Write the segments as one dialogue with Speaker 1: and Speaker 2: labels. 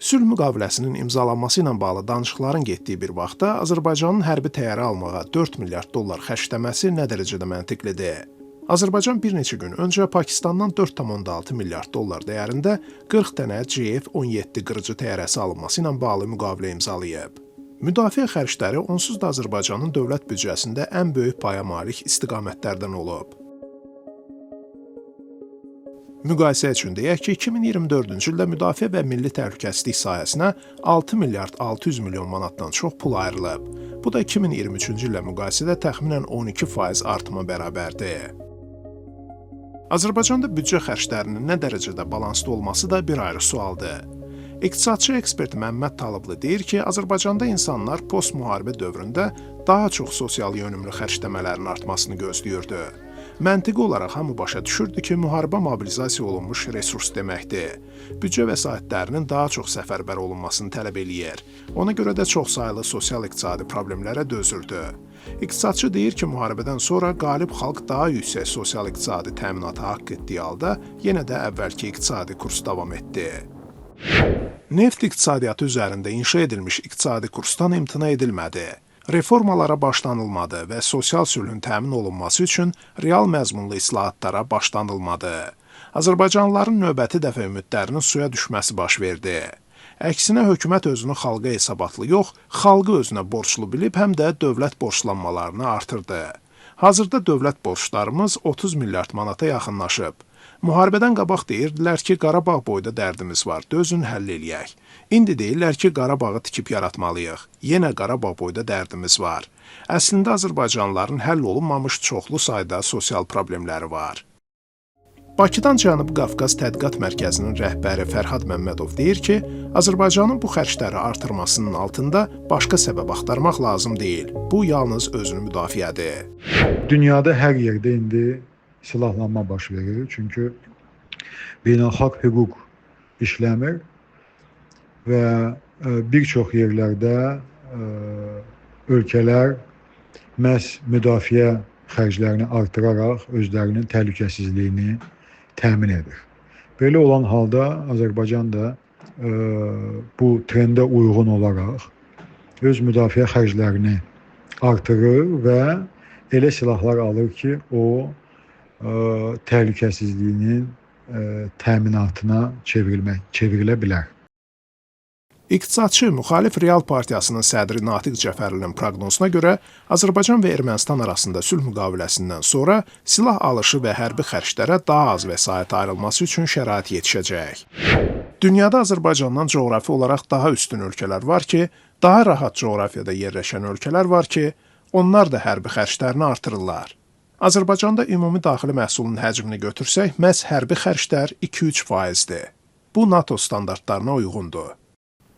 Speaker 1: Sülh müqaviləsinin imzalanması ilə bağlı danışıqların getdiyi bir vaxtda Azərbaycanın hərbi təyyarə almağa 4 milyard dollar xərcləməsi nə dərəcədə məntiqlidir? Azərbaycan bir neçə gün öncə Pakistandan 4,6 milyard dollar dəyərində 40 dənə CF-17 qırıcı təyyarəsi alınması ilə bağlı müqavilə imzalayıb. Müdafiə xərcləri onsuz da Azərbaycanın dövlət büdcəsində ən böyük paya malik istiqamətlərdən olub. Müqayisə üçün deyək ki, 2024-cü ildə müdafiə və milli təhlükəsizlik sahəsinə 6 milyard 600 milyon manatdan çox pul ayrılıb. Bu da 2023-cü illə müqayisədə təxminən 12% artıma bərabərdir. Azərbaycanda büdcə xərclərinin nə dərəcədə balanslı olması da bir ayrı sualdır. İqtisadçı ekspert Məmməd Talıblı deyir ki, Azərbaycanda insanlar post-müharibə dövründə daha çox sosial yönümlü xərcləmələrin artmasını gözləyirdi. Məntiqi olaraq hamı başa düşürdü ki, müharibə mobilizasiya olunmuş resurs deməkdir. Büdcə vəsaitlərinin daha çox səfərbər olunmasını tələb eləyir. Ona görə də çoxsaylı sosial-iqtisadi problemlərə dözürdü. İqtisadçı deyir ki, müharibədən sonra qalib xalq daha yüksək sosial-iqtisadi təminata haqq etdiyi halda yenə də əvvəlki iqtisadi kurs davam etdi. Neft iqtisadiyyatı üzərində inşa edilmiş iqtisadi kursdan imtina edilmədi. Reformalara başlanılmadı və sosial sülhün təmin olunması üçün real məzmunlu islahatlara başlanılmadı. Azərbaycanlıların növbəti dəfə ümidlərinin suya düşməsi baş verdi. Əksinə hökumət özünü xalqa hesabatlı yox, xalqı özünə borclu bilib həm də dövlət borclanmalarını artırdı. Hazırda dövlət borclarımız 30 milyard manata yaxınlaşıb. Müharibədən qabaq deyirdilər ki, Qarabağ boyda dərdimiz var, dözün həll eləyək. İndi deyirlər ki, Qarabağı tikib yaratmalıyıq. Yenə Qarabağ boyda dərdimiz var. Əslində Azərbaycanlıların həll olunmamış çoxlu sayda sosial problemləri var. Bakıdan Cənubi Qafqaz Tədqiqat Mərkəzinin rəhbəri Fərhad Məmmədov deyir ki, Azərbaycanın bu xərcləri artırmasının altında başqa səbəb axtarmaq lazım deyil. Bu yalnız özünü müdafiədir.
Speaker 2: Dünyada hər yerdə indi silahlanma baş verir. Çünki beynəlxalq hüquq işləmir və bir çox yerlərdə ölkələr məhz müdafiə xərclərini artıraraq özlərinin təhlükəsizliyini təmin edir. Belə olan halda Azərbaycan da bu trendə uyğun olaraq öz müdafiə xərclərini artırır və elə silahlar alır ki, o təhlükəsizliyinin təminatına çevrilə bilər.
Speaker 1: İqtisadçı müxalif Real Partiyasının sədri Natiq Cəfərlinin proqnozuna görə Azərbaycan və Ermənistan arasında sülh müqaviləsindən sonra silah alışı və hərbi xərclərə daha az vəsait ayrılması üçün şərait yetişəcək. Dünyada Azərbaycandan coğrafi olaraq daha üstün ölkələr var ki, daha rahat coğrafiyada yerləşən ölkələr var ki, onlar da hərbi xərclərini artırırlar. Azərbaycanda ümumi daxili məhsulun həcmini götürsək, məhz hərbi xərclər 2-3%-dir. Bu NATO standartlarına uyğundur.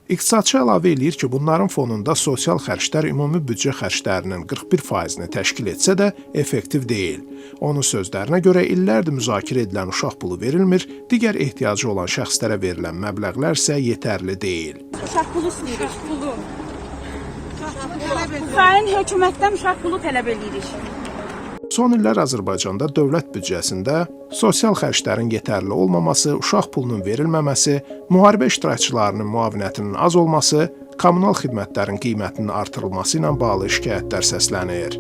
Speaker 1: İqtisadçı əlavə eləyir ki, bunların fonunda sosial xərclər ümumi büdcə xərclərinin 41%-ni təşkil etsə də effektiv deyil. Onun sözlərinə görə illərdir müzakirə edilən uşaq pulu verilmir, digər ehtiyacı olan şəxslərə verilən məbləğlər isə yetərli deyil.
Speaker 3: Uşaq pulu istəyirik. Uşaq pulu. Sayın hökumətdən uşaq pulu tələb edirik.
Speaker 1: Son illər Azərbaycanda dövlət büdcəsində sosial xərclərin yetərli olmaması, uşaq pulunun verilməməsi, müharibə iştirakçılarının müavinətinin az olması, kommunal xidmətlərin qiymətinin artırılması ilə bağlı şikayətlər səslənir.